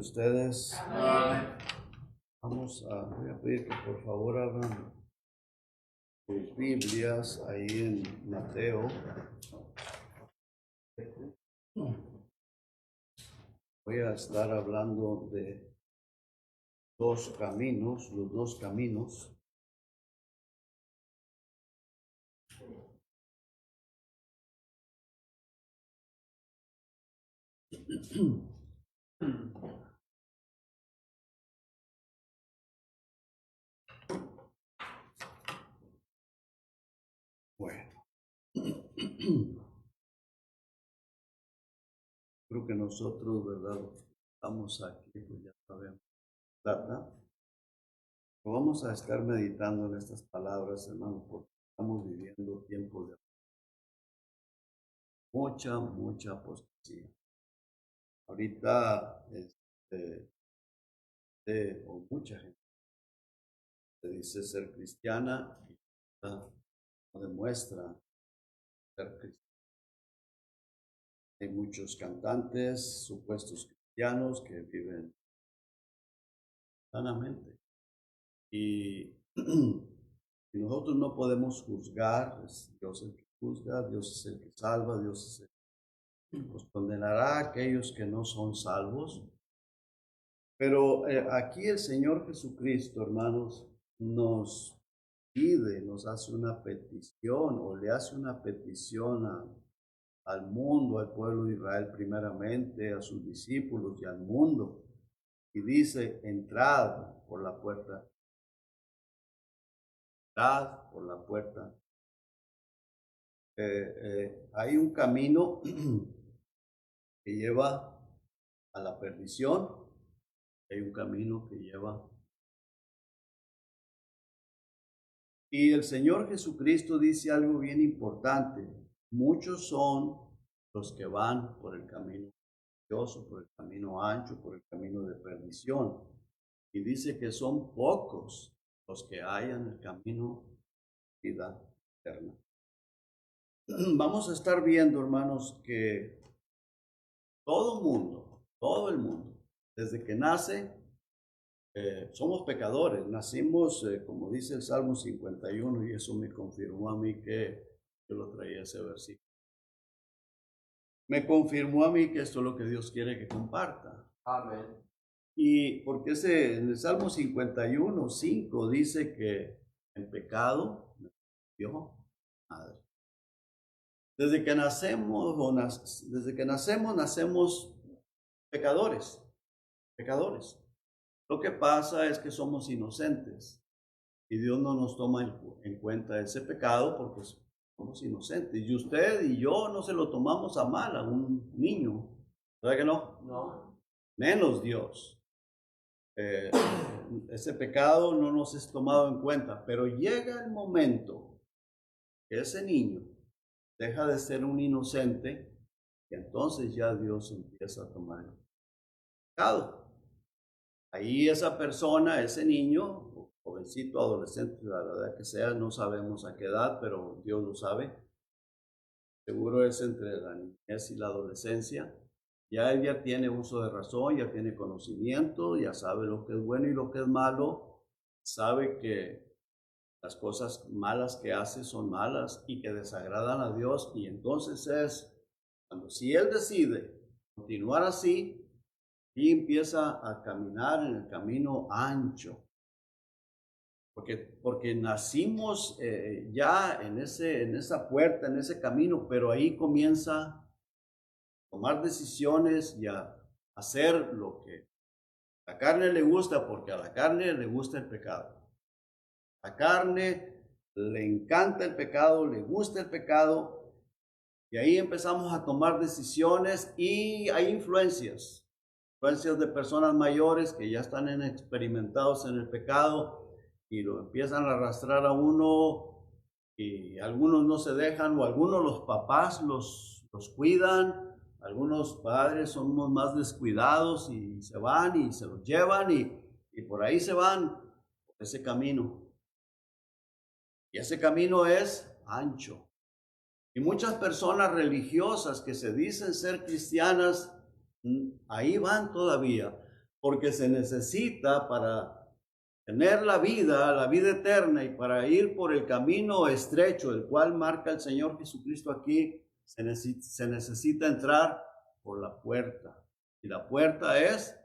ustedes? Amén. Voy a pedir que por favor abran sus Biblias ahí en Mateo. Voy a estar hablando de los dos caminos. Bueno, creo que nosotros, ¿verdad? Estamos aquí, pues ya sabemos. ¿Verdad? Vamos a estar meditando en estas palabras, hermanos, porque estamos viviendo tiempos de mucha apostasía. Ahorita, o mucha gente se dice ser cristiana y no demuestra ser cristiana. Hay muchos cantantes, supuestos cristianos, que viven sanamente. Y nosotros no podemos juzgar, es Dios el que juzga, Dios es el que salva, Dios es el que nos condenará a aquellos que no son salvos. Pero aquí el Señor Jesucristo, hermanos, nos pide, nos hace una petición o le hace una petición al mundo, al pueblo de Israel primeramente, a sus discípulos y al mundo. Y dice, entrad por la puerta. Entrad por la puerta. Hay un camino que lleva a la perdición. Hay un camino que lleva. Y el Señor Jesucristo dice algo bien importante. Muchos son los que van por el camino vicioso, por el camino ancho, por el camino de perdición. Y dice que son pocos los que hallan el camino de vida eterna. Vamos a estar viendo, hermanos, que todo el mundo, desde que nace, somos pecadores, nacimos, como dice el Salmo 51, y eso me confirmó a mí que yo lo traía ese versículo. Me confirmó a mí que esto es lo que Dios quiere que comparta. Amén. Y porque en el Salmo 51, 5 dice que el pecado me dio madre. Desde que nacemos, nacemos pecadores. Lo que pasa es que somos inocentes y Dios no nos toma en cuenta ese pecado porque somos inocentes. Y usted y yo no se lo tomamos a mal a un niño, ¿verdad que no? No. Menos Dios. Ese pecado no nos es tomado en cuenta, pero llega el momento que ese niño deja de ser un inocente y entonces ya Dios empieza a tomar el pecado. Ahí esa persona, ese niño, jovencito, adolescente, la verdad que sea, no sabemos a qué edad, pero Dios lo sabe. Seguro es entre la niñez y la adolescencia. Ya él ya tiene uso de razón, ya tiene conocimiento, ya sabe lo que es bueno y lo que es malo, sabe que las cosas malas que hace son malas y que desagradan a Dios, y entonces es cuando si él decide continuar así y empieza a caminar en el camino ancho, porque nacimos ya en esa puerta, en ese camino, pero ahí comienza tomar decisiones y a hacer lo que a la carne le gusta, porque a la carne le gusta el pecado. A la carne le encanta el pecado, le gusta el pecado, y ahí empezamos a tomar decisiones y hay influencias de personas mayores que ya están experimentados en el pecado y lo empiezan a arrastrar a uno, y algunos no se dejan, o algunos los papás los cuidan. Algunos padres somos más descuidados y se van y se los llevan y por ahí se van por ese camino. Y ese camino es ancho. Y muchas personas religiosas que se dicen ser cristianas, ahí van todavía. porque se necesita para tener la vida eterna, y para ir por el camino estrecho, el cual marca el Señor Jesucristo aquí, se necesita entrar por la puerta. Y la puerta es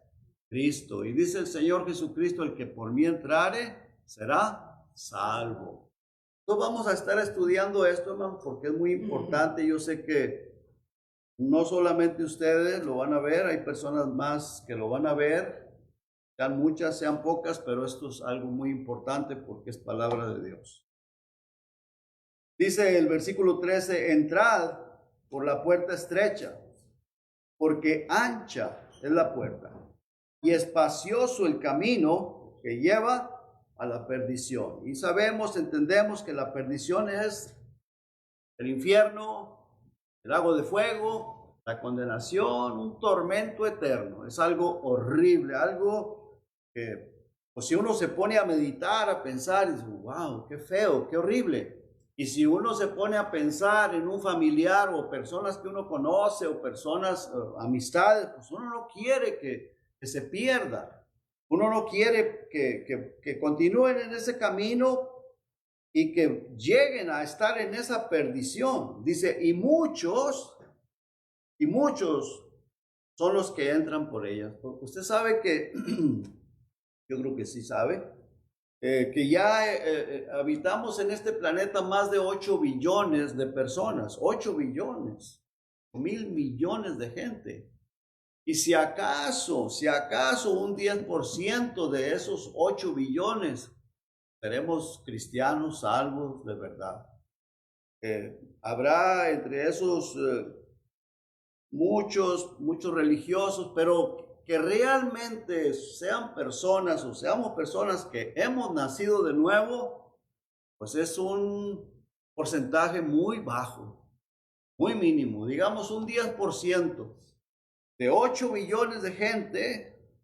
Cristo. Y dice el Señor Jesucristo: el que por mí entrare será salvo. Entonces vamos a estar estudiando esto, hermano, porque es muy importante. Yo sé que no solamente ustedes lo van a ver, hay personas más que lo van a ver. Sean muchas, sean pocas, pero esto es algo muy importante porque es palabra de Dios. Dice el versículo 13: entrad por la puerta estrecha, porque ancha es la puerta y espacioso el camino que lleva a la perdición. Y sabemos, entendemos que la perdición es el infierno, el lago de fuego, la condenación, un tormento eterno. Es algo horrible, algo que, pues si uno se pone a meditar, a pensar, y dice: wow, qué feo, qué horrible. Y si uno se pone a pensar en un familiar o personas que uno conoce o personas, amistades, pues uno no quiere que se pierda. Uno no quiere que continúen en ese camino y que lleguen a estar en esa perdición. Dice: y muchos son los que entran por ellas. Porque usted sabe que, yo creo que sí sabe, que ya habitamos en este planeta más de 8 billones de personas, 8 billones, 1,000 millones de gente. Y si acaso un 10% de esos 8 billones seremos cristianos salvos de verdad. Habrá entre esos muchos religiosos, pero que realmente sean personas o seamos personas que hemos nacido de nuevo, pues es un porcentaje muy bajo, muy mínimo. Digamos un 10% de 8 billones de gente,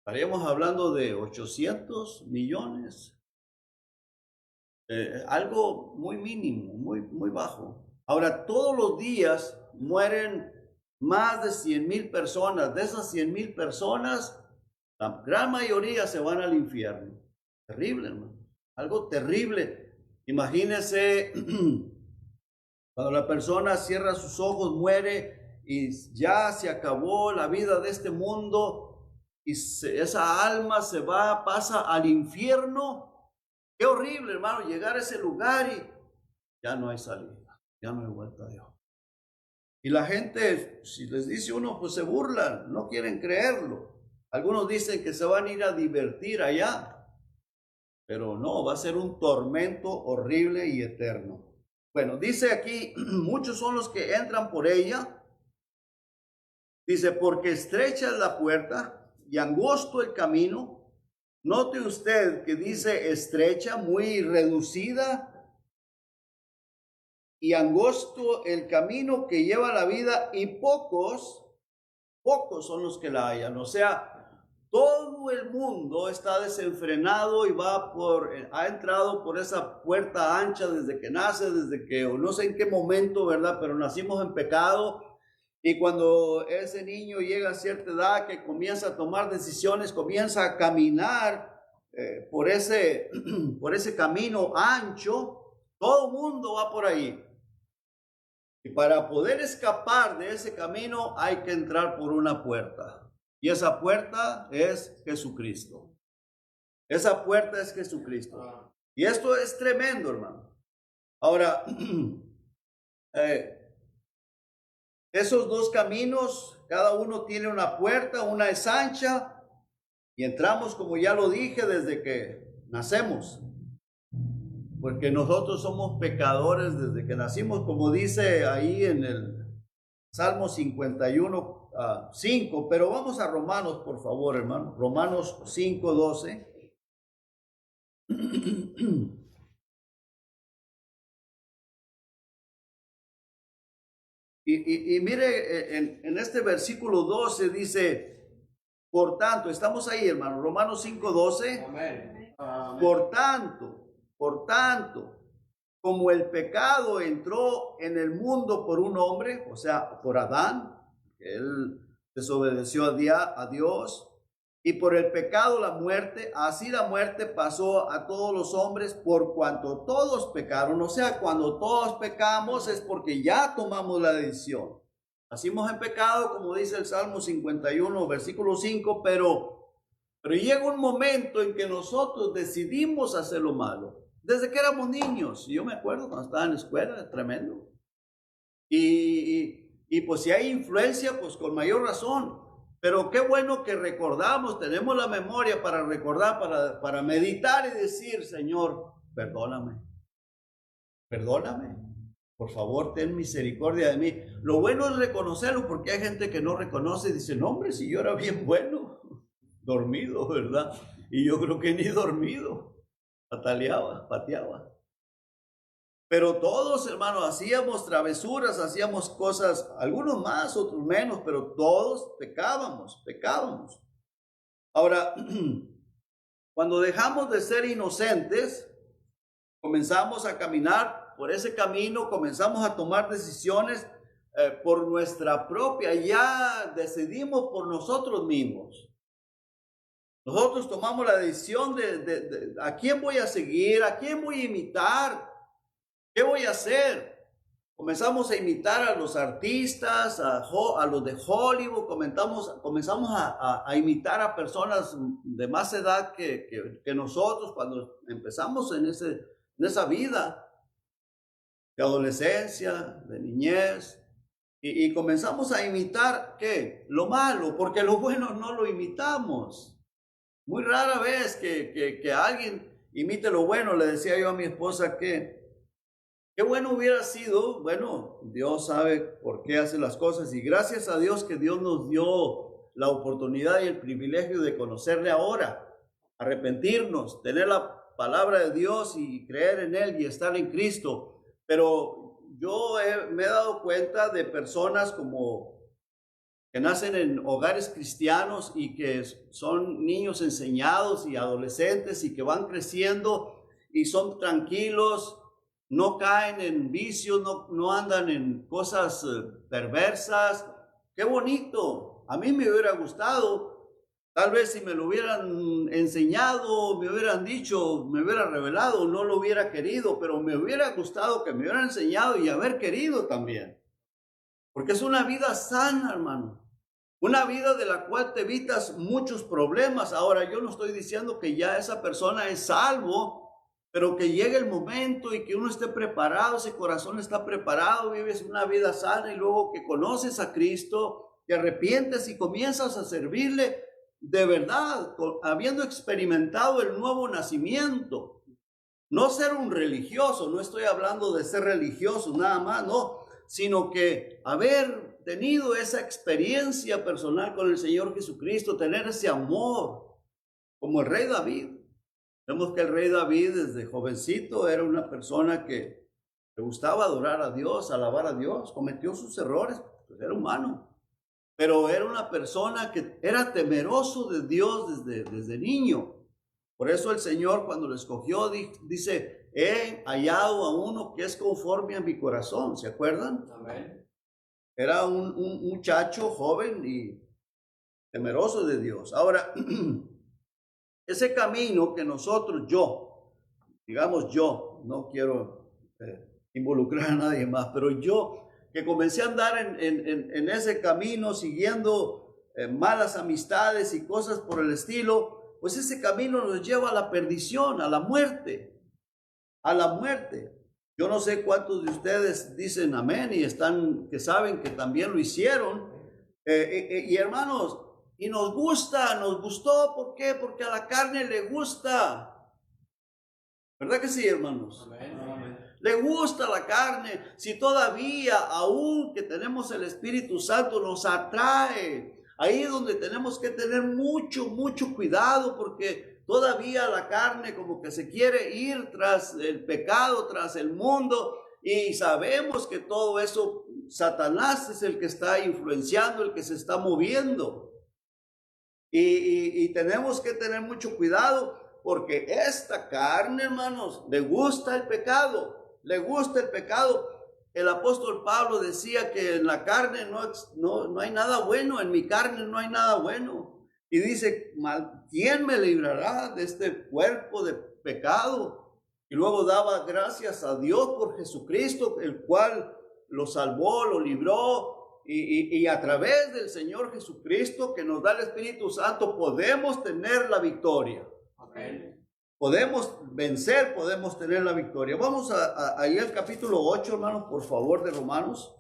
estaríamos hablando de 800 millones. Algo muy mínimo, muy bajo. Ahora, todos los días mueren más de 100,000 personas. De esas 100,000 personas, la gran mayoría se van al infierno. Terrible, hermano. Algo terrible. Imagínense cuando la persona cierra sus ojos, muere y ya se acabó la vida de este mundo y esa alma pasa al infierno. Qué horrible, hermano, llegar a ese lugar y ya no hay salida, ya no hay vuelta de Dios. Y la gente, si les dice uno, pues se burlan, no quieren creerlo. Algunos dicen que se van a ir a divertir allá, pero no, va a ser un tormento horrible y eterno. Bueno, dice aquí, muchos son los que entran por ella. Dice: porque estrecha es la puerta y angosto el camino. Note usted que dice estrecha, muy reducida, y angosto el camino que lleva a la vida, y pocos son los que la hallan. O sea, todo el mundo está desenfrenado y ha entrado por esa puerta ancha desde que nace, desde que, o no sé en qué momento, ¿verdad? Pero nacimos en pecado. Y cuando ese niño llega a cierta edad, que comienza a tomar decisiones, comienza a caminar por ese camino ancho, todo el mundo va por ahí. Y para poder escapar de ese camino hay que entrar por una puerta. Y esa puerta es Jesucristo. Esa puerta es Jesucristo. Y esto es tremendo, hermano. Ahora, esos dos caminos, cada uno tiene una puerta, una es ancha, y entramos, como ya lo dije, desde que nacemos. Porque nosotros somos pecadores desde que nacimos, como dice ahí en el Salmo 51, 5. Pero vamos a Romanos, por favor, hermano. Romanos 5, 12. Y mire, en este versículo 12 dice: por tanto, estamos ahí, hermano, Romanos 5, 12. Amén. Amén. Por tanto, como el pecado entró en el mundo por un hombre, o sea, por Adán, que él desobedeció a Dios, Y por el pecado la muerte, así la muerte pasó a todos los hombres por cuanto todos pecaron. O sea, cuando todos pecamos es porque ya tomamos la decisión. Nacimos en pecado, como dice el Salmo 51, versículo 5, pero llega un momento en que nosotros decidimos hacer lo malo. Desde que éramos niños, yo me acuerdo cuando estaba en la escuela, tremendo. Y pues si hay influencia, pues con mayor razón. Pero qué bueno que recordamos, tenemos la memoria para recordar, para meditar y decir, Señor, perdóname, perdóname, por favor, ten misericordia de mí. Lo bueno es reconocerlo, porque hay gente que no reconoce y dice, no, hombre, si yo era bien bueno, dormido, ¿verdad? Y yo creo que ni dormido, pateaba. Pero todos, hermanos, hacíamos travesuras, hacíamos cosas, algunos más, otros menos, pero todos pecábamos. Ahora, cuando dejamos de ser inocentes, comenzamos a caminar por ese camino, comenzamos a tomar decisiones por nuestra propia, ya decidimos por nosotros mismos. Nosotros tomamos la decisión de a quién voy a seguir, a quién voy a imitar. ¿Qué voy a hacer? Comenzamos a imitar a los artistas, a los de Hollywood, comenzamos a imitar a personas de más edad que nosotros cuando empezamos en esa vida de adolescencia, de niñez, y comenzamos a imitar, ¿qué? Lo malo, porque lo bueno no lo imitamos. Muy rara vez que alguien imite lo bueno. Le decía yo a mi esposa que qué bueno hubiera sido, bueno, Dios sabe por qué hace las cosas y gracias a Dios que Dios nos dio la oportunidad y el privilegio de conocerle ahora, arrepentirnos, tener la palabra de Dios y creer en Él y estar en Cristo. Pero yo me he dado cuenta de personas como que nacen en hogares cristianos y que son niños enseñados y adolescentes y que van creciendo y son tranquilos, no caen en vicios, no andan en cosas perversas. ¡Qué bonito! A mí me hubiera gustado, tal vez si me lo hubieran enseñado, me hubieran dicho, me hubiera revelado, no lo hubiera querido, pero me hubiera gustado que me hubieran enseñado y haber querido también. Porque es una vida sana, hermano. Una vida de la cual te evitas muchos problemas. Ahora, yo no estoy diciendo que ya esa persona es salvo, pero que llegue el momento y que uno esté preparado, ese corazón está preparado, vives una vida sana y luego que conoces a Cristo, te arrepientes y comienzas a servirle de verdad, habiendo experimentado el nuevo nacimiento. No ser un religioso, no estoy hablando de ser religioso nada más, no, sino que haber tenido esa experiencia personal con el Señor Jesucristo, tener ese amor, como el rey David. Vemos que el rey David desde jovencito era una persona que le gustaba adorar a Dios, alabar a Dios, cometió sus errores, pues era humano, pero era una persona que era temeroso de Dios desde niño. Por eso el Señor cuando lo escogió dice, he hallado a uno que es conforme a mi corazón, ¿se acuerdan? Amén. Era un muchacho joven y temeroso de Dios. Ahora, ese camino que nosotros, yo, no quiero involucrar a nadie más, pero yo que comencé a andar en ese camino siguiendo malas amistades y cosas por el estilo, pues ese camino nos lleva a la perdición, a la muerte, Yo no sé cuántos de ustedes dicen amén y que saben que también lo hicieron. Y hermanos, y nos gustó, ¿por qué? Porque a la carne le gusta. ¿Verdad que sí, hermanos? Amén. Le gusta la carne. Si todavía, aún que tenemos el Espíritu Santo, nos atrae. Ahí es donde tenemos que tener mucho cuidado, porque todavía la carne como que se quiere ir tras el pecado, tras el mundo. Y sabemos que todo eso, Satanás es el que está influenciando, el que se está moviendo. Y tenemos que tener mucho cuidado porque esta carne, hermanos, le gusta el pecado, El apóstol Pablo decía que en la carne no hay nada bueno, en mi carne no hay nada bueno. Y dice, ¿quién me librará de este cuerpo de pecado? Y luego daba gracias a Dios por Jesucristo, el cual lo salvó, lo libró. Y a través del Señor Jesucristo, que nos da el Espíritu Santo, podemos tener la victoria. Amén. Podemos vencer, podemos tener la victoria. Vamos ahí al capítulo 8, hermanos, por favor, de Romanos.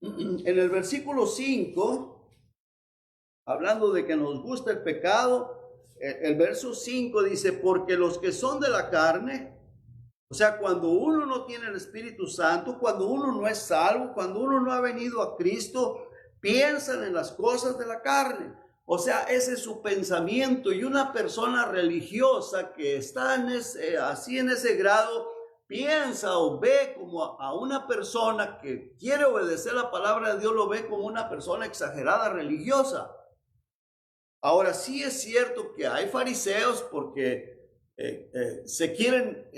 En el versículo 5... hablando de que nos gusta el pecado, el verso 5 dice, porque los que son de la carne, o sea, cuando uno no tiene el Espíritu Santo, cuando uno no es salvo, cuando uno no ha venido a Cristo, piensan en las cosas de la carne. O sea, ese es su pensamiento. Y una persona religiosa que está así en ese grado, piensa o ve como a una persona que quiere obedecer la palabra de Dios, lo ve como una persona exagerada religiosa. Ahora, sí es cierto que hay fariseos porque se quieren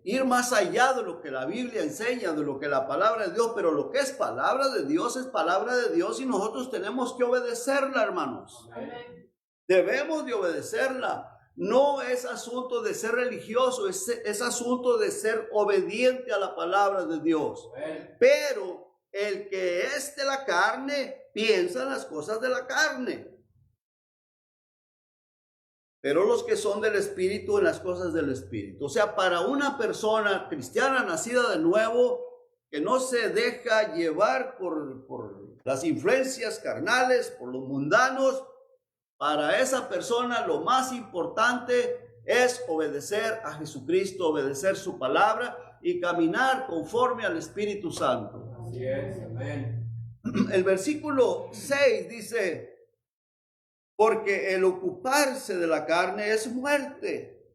ir más allá de lo que la Biblia enseña, de lo que la palabra de Dios, pero lo que es palabra de Dios es palabra de Dios y nosotros tenemos que obedecerla, hermanos. Amén. Debemos de obedecerla. No es asunto de ser religioso, es asunto de ser obediente a la palabra de Dios. Amén. Pero el que es de la carne piensa en las cosas de la carne. Pero los que son del Espíritu, en las cosas del Espíritu. O sea, para una persona cristiana nacida de nuevo, que no se deja llevar por las influencias carnales, por los mundanos, para esa persona lo más importante es obedecer a Jesucristo, obedecer su palabra y caminar conforme al Espíritu Santo. Así es, amén. El versículo 6 dice, porque el ocuparse de la carne es muerte.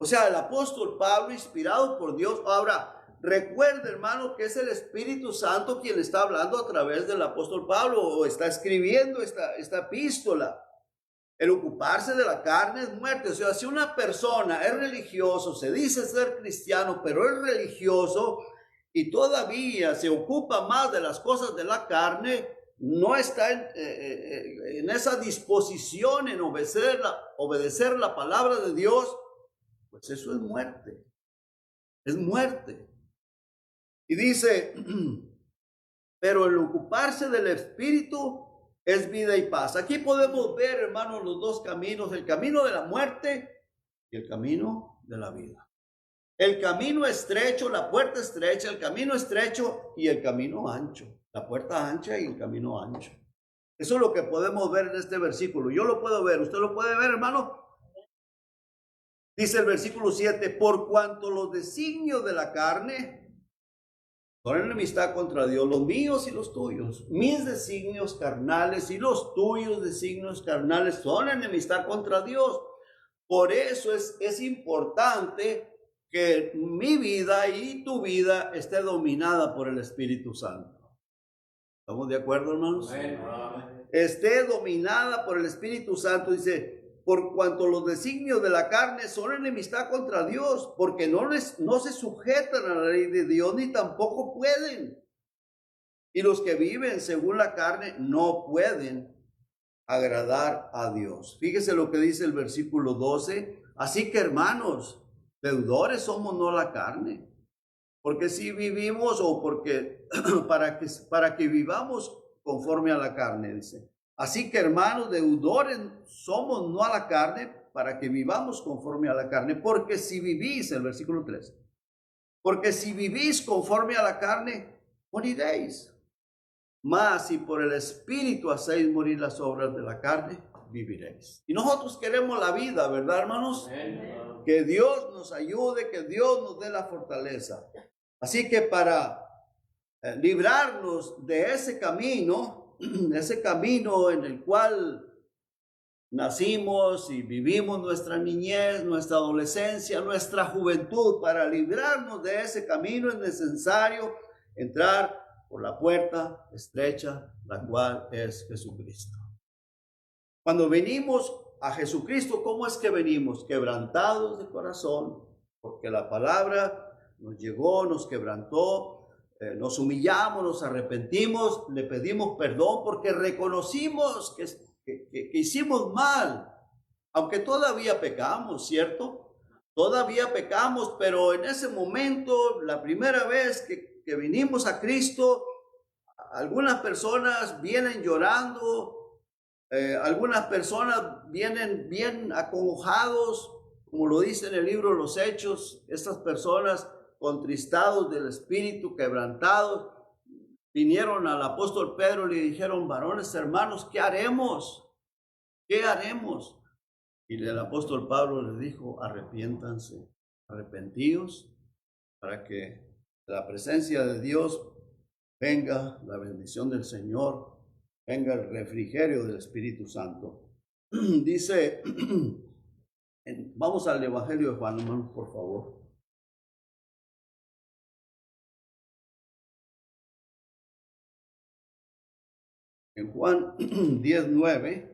O sea, el apóstol Pablo, inspirado por Dios. Ahora, recuerde, hermano, que es el Espíritu Santo quien está hablando a través del apóstol Pablo o está escribiendo esta epístola. El ocuparse de la carne es muerte. O sea, si una persona es religioso, se dice ser cristiano, pero es religioso y todavía se ocupa más de las cosas de la carne, no está en esa disposición en obedecer la palabra de Dios, pues eso es muerte. Es muerte. Y dice, pero el ocuparse del Espíritu es vida y paz. Aquí podemos ver, hermanos, los dos caminos, el camino de la muerte y el camino de la vida. El camino estrecho, la puerta estrecha, el camino estrecho y el camino ancho. La puerta ancha y el camino ancho. Eso es lo que podemos ver en este versículo. Yo lo puedo ver. ¿Usted lo puede ver, hermano? Dice el versículo 7, por cuanto los designios de la carne son enemistad contra Dios, los míos y los tuyos. Mis designios carnales y los tuyos designios carnales son enemistad contra Dios. Por eso es importante que mi vida y tu vida esté dominada por el Espíritu Santo. ¿Estamos de acuerdo, hermanos? Amén. Esté dominada por el Espíritu Santo, dice, por cuanto los designios de la carne son enemistad contra Dios, porque no se sujetan a la ley de Dios, ni tampoco pueden. Y los que viven según la carne no pueden agradar a Dios. Fíjese lo que dice el versículo 12. Así que, hermanos, deudores somos no la carne. Porque si vivimos o porque para que vivamos conforme a la carne, dice. Así que, hermanos, deudores somos no a la carne para que vivamos conforme a la carne. Porque si vivís, el versículo 3, porque si vivís conforme a la carne, moriréis. Mas si por el Espíritu hacéis morir las obras de la carne, viviréis. Y nosotros queremos la vida, ¿verdad, hermanos? Amén. Que Dios nos ayude, que Dios nos dé la fortaleza. Así que para librarnos de ese camino en el cual nacimos y vivimos nuestra niñez, nuestra adolescencia, nuestra juventud, para librarnos de ese camino es necesario entrar por la puerta estrecha, la cual es Jesucristo. Cuando venimos a Jesucristo, ¿cómo es que venimos? Quebrantados de corazón, porque la palabra nos llegó, nos quebrantó, nos humillamos, nos arrepentimos, le pedimos perdón porque reconocimos que hicimos mal, aunque todavía pecamos, ¿cierto? Todavía pecamos, pero en ese momento, la primera vez que vinimos a Cristo, algunas personas vienen llorando, algunas personas vienen bien acongojados, como lo dice en el libro de los Hechos, estas personas contristados del espíritu, quebrantados, vinieron al apóstol Pedro y le dijeron: varones hermanos, ¿qué haremos? ¿Qué haremos? Y el apóstol Pablo les dijo: arrepiéntanse, arrepentíos, para que la presencia de Dios venga, la bendición del Señor, venga el refrigerio del Espíritu Santo. Dice, vamos al Evangelio de Juan, hermanos, por favor. En Juan 10:9,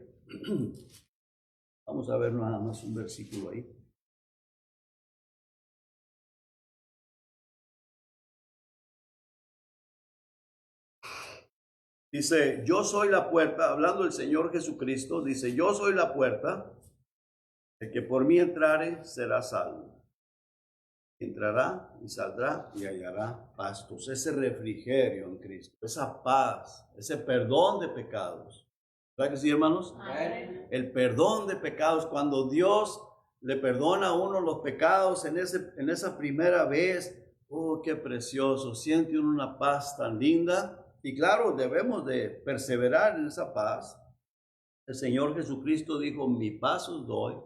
vamos a ver nada más un versículo ahí. Dice: yo soy la puerta, hablando el Señor Jesucristo, dice: yo soy la puerta, el que por mí entrare será salvo. Entrará y saldrá y hallará pastos. Ese refrigerio en Cristo, esa paz, ese perdón de pecados. ¿Verdad que sí, hermanos? Amén. El perdón de pecados, cuando Dios le perdona a uno los pecados en esa primera vez, oh, qué precioso, siente uno una paz tan linda. Y claro, debemos de perseverar en esa paz. El Señor Jesucristo dijo: mi paz os doy,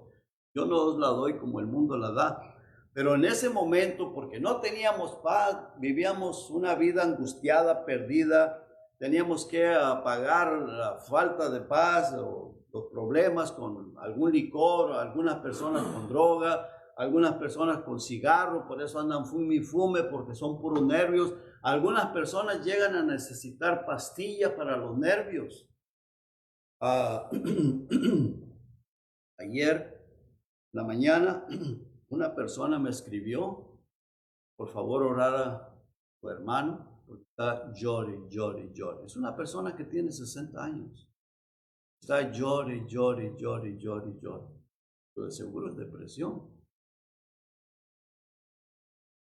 yo no os la doy como el mundo la da. Pero en ese momento, porque no teníamos paz, vivíamos una vida angustiada, perdida, teníamos que pagar la falta de paz o los problemas con algún licor, algunas personas con droga, algunas personas con cigarro, por eso andan fume y fume, porque son puros nervios. Algunas personas llegan a necesitar pastillas para los nervios. Ayer, en la mañana, una persona me escribió: por favor, orar a tu hermano, porque está llore. Es una persona que tiene 60 años. Está llore. Pero de seguro es depresión.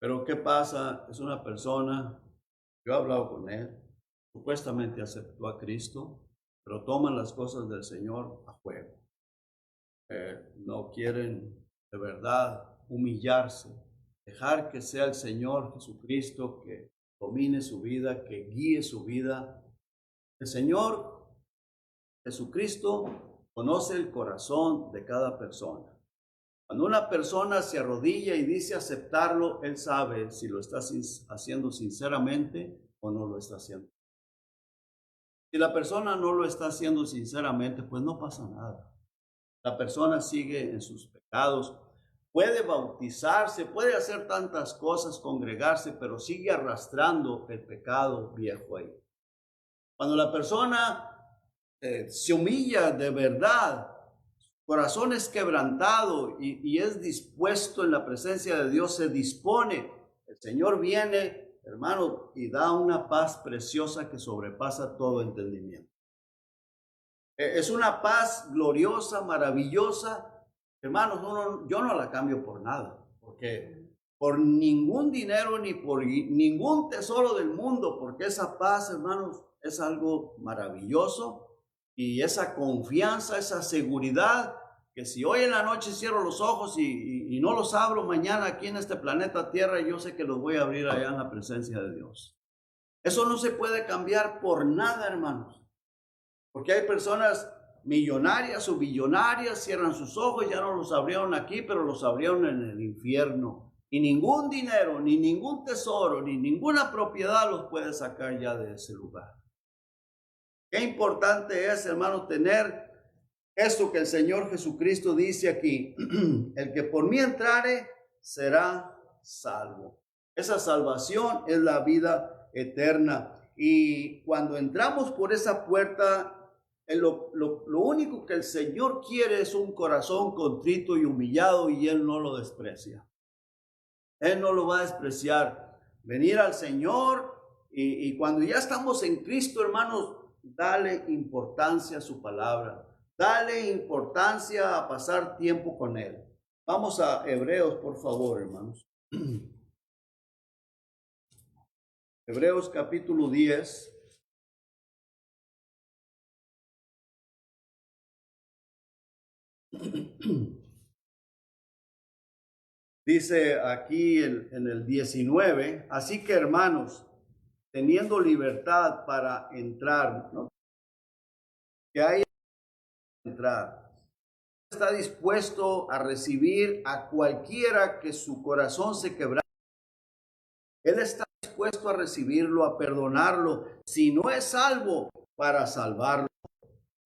Pero ¿qué pasa? Es una persona, yo he hablado con él, supuestamente aceptó a Cristo, pero toman las cosas del Señor a juego. No quieren de verdad humillarse, dejar que sea el Señor Jesucristo que domine su vida, que guíe su vida. El Señor Jesucristo conoce el corazón de cada persona. Cuando una persona se arrodilla y dice aceptarlo, Él sabe si lo está haciendo sinceramente o no lo está haciendo. Si la persona no lo está haciendo sinceramente, pues no pasa nada. La persona sigue en sus pecados, puede bautizarse, puede hacer tantas cosas, congregarse, pero sigue arrastrando el pecado viejo ahí. Cuando la persona se humilla de verdad, su corazón es quebrantado y es dispuesto en la presencia de Dios, se dispone, el Señor viene, hermano, y da una paz preciosa que sobrepasa todo entendimiento. Es una paz gloriosa, maravillosa. Hermanos, yo no la cambio por nada, porque por ningún dinero ni por ningún tesoro del mundo, porque esa paz, hermanos, es algo maravilloso, y esa confianza, esa seguridad, que si hoy en la noche cierro los ojos y no los abro mañana aquí en este planeta Tierra, yo sé que los voy a abrir allá en la presencia de Dios. Eso no se puede cambiar por nada, hermanos. Porque hay personas millonarias o billonarias, cierran sus ojos, ya no los abrieron aquí, pero los abrieron en el infierno. Y ningún dinero, ni ningún tesoro, ni ninguna propiedad los puede sacar ya de ese lugar. Qué importante es, hermano, tener esto que el Señor Jesucristo dice aquí: el que por mí entrare será salvo. Esa salvación es la vida eterna. Y cuando entramos por esa puerta, lo único que el Señor quiere es un corazón contrito y humillado, y Él no lo desprecia. Él no lo va a despreciar. Venir al Señor y cuando ya estamos en Cristo, hermanos, dale importancia a su palabra. Dale importancia a pasar tiempo con Él. Vamos a Hebreos, por favor, hermanos. Hebreos capítulo 10. Dice aquí en el 19, así que hermanos, teniendo libertad para entrar, ¿no? Que hay que entrar. Está dispuesto a recibir a cualquiera que su corazón se quebrante. Él está dispuesto a recibirlo, a perdonarlo, si no es salvo, para salvarlo.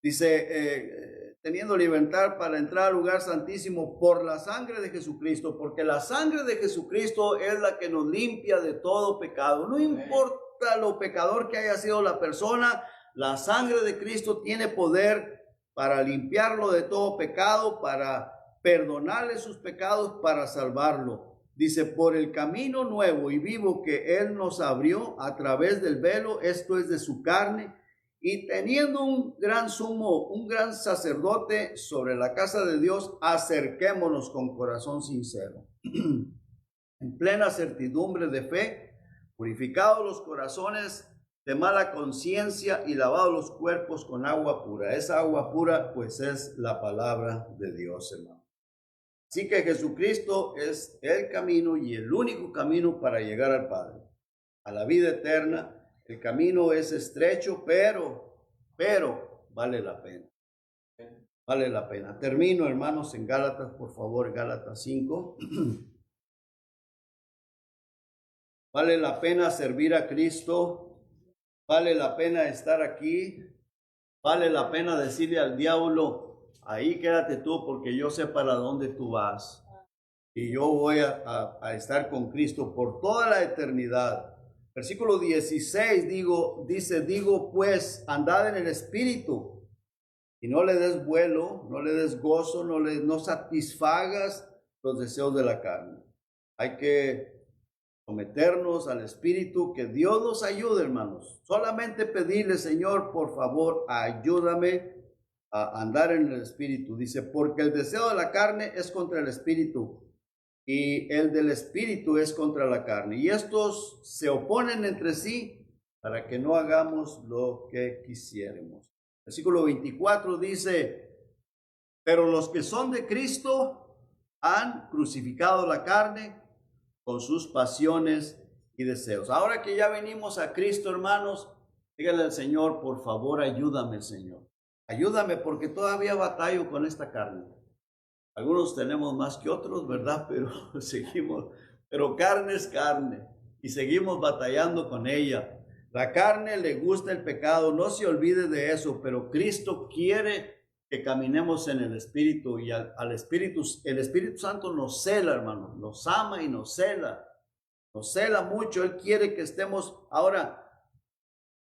Dice, teniendo libertad para entrar al lugar santísimo por la sangre de Jesucristo, porque la sangre de Jesucristo es la que nos limpia de todo pecado. No importa lo pecador que haya sido la persona, la sangre de Cristo tiene poder para limpiarlo de todo pecado, para perdonarle sus pecados, para salvarlo. Dice, por el camino nuevo y vivo que Él nos abrió a través del velo, esto es de su carne, y teniendo un gran sumo, un gran sacerdote sobre la casa de Dios, acerquémonos con corazón sincero, en plena certidumbre de fe, purificados los corazones de mala conciencia y lavados los cuerpos con agua pura. Esa agua pura, pues, es la palabra de Dios, hermano. Así que Jesucristo es el camino y el único camino para llegar al Padre, a la vida eterna. El camino es estrecho, pero vale la pena. Vale la pena. Termino, hermanos, en Gálatas, por favor, Gálatas 5. Vale la pena servir a Cristo. Vale la pena estar aquí. Vale la pena decirle al diablo, ahí quédate tú porque yo sé para dónde tú vas. Y yo voy a estar con Cristo por toda la eternidad. Versículo 16 digo pues, andad en el Espíritu y no le des vuelo, no le des gozo, no satisfagas los deseos de la carne. Hay que someternos al Espíritu, que Dios nos ayude, hermanos. Solamente pedirle, Señor, por favor, ayúdame a andar en el Espíritu. Dice, porque el deseo de la carne es contra el Espíritu, y el del Espíritu es contra la carne. Y estos se oponen entre sí para que no hagamos lo que quisiéramos. Versículo 24 dice, pero los que son de Cristo han crucificado la carne con sus pasiones y deseos. Ahora que ya venimos a Cristo, hermanos, díganle al Señor, por favor, ayúdame, Señor. Ayúdame porque todavía batallo con esta carne. Algunos tenemos más que otros, ¿verdad? Pero pero carne es carne y seguimos batallando con ella. La carne le gusta el pecado, no se olvide de eso, pero Cristo quiere que caminemos en el Espíritu y al Espíritu, el Espíritu Santo nos cela, hermanos, nos ama y nos cela mucho. Él quiere que estemos. Ahora,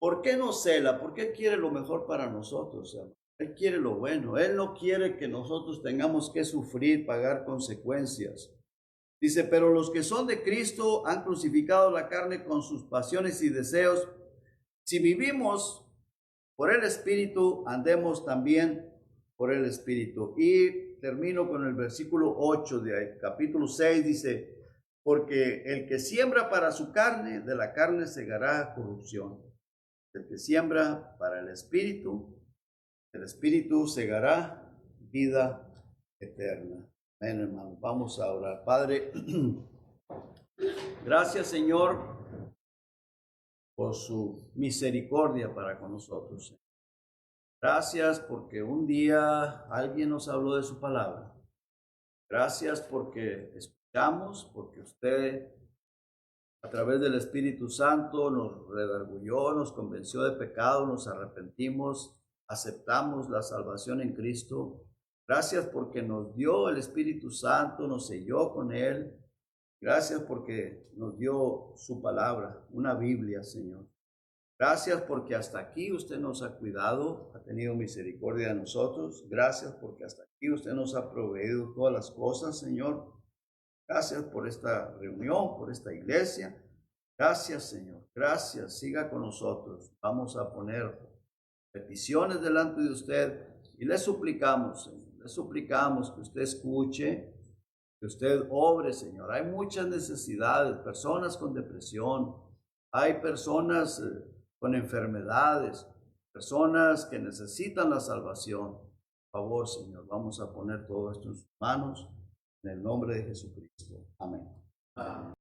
¿por qué nos cela? Porque Él quiere lo mejor para nosotros, hermanos. Él quiere lo bueno. Él no quiere que nosotros tengamos que sufrir, pagar consecuencias. Dice, pero los que son de Cristo han crucificado la carne con sus pasiones y deseos. Si vivimos por el Espíritu, andemos también por el Espíritu. Y termino con el versículo 8 de capítulo 6. Dice, porque el que siembra para su carne, de la carne segará corrupción. El que siembra para el Espíritu segará vida eterna. Amén, hermano. Vamos a orar. Padre, gracias, Señor, por su misericordia para con nosotros. Gracias porque un día alguien nos habló de su palabra. Gracias porque escuchamos, porque usted, a través del Espíritu Santo, nos redarguyó, nos convenció de pecado, nos arrepentimos, aceptamos la salvación en Cristo. Gracias porque nos dio el Espíritu Santo, nos selló con Él. Gracias porque nos dio su palabra, una Biblia, Señor. Gracias porque hasta aquí usted nos ha cuidado, ha tenido misericordia de nosotros. Gracias porque hasta aquí usted nos ha proveído todas las cosas, Señor. Gracias por esta reunión, por esta iglesia. Gracias, Señor. Gracias. Siga con nosotros. Vamos a poner peticiones delante de usted Y le suplicamos, Señor, le suplicamos que usted escuche, que usted obre, Señor. Hay muchas necesidades, personas con depresión, hay personas con enfermedades, personas que necesitan la salvación. Por favor, Señor, vamos a poner todo esto en sus manos, en el nombre de Jesucristo. Amén. Amén.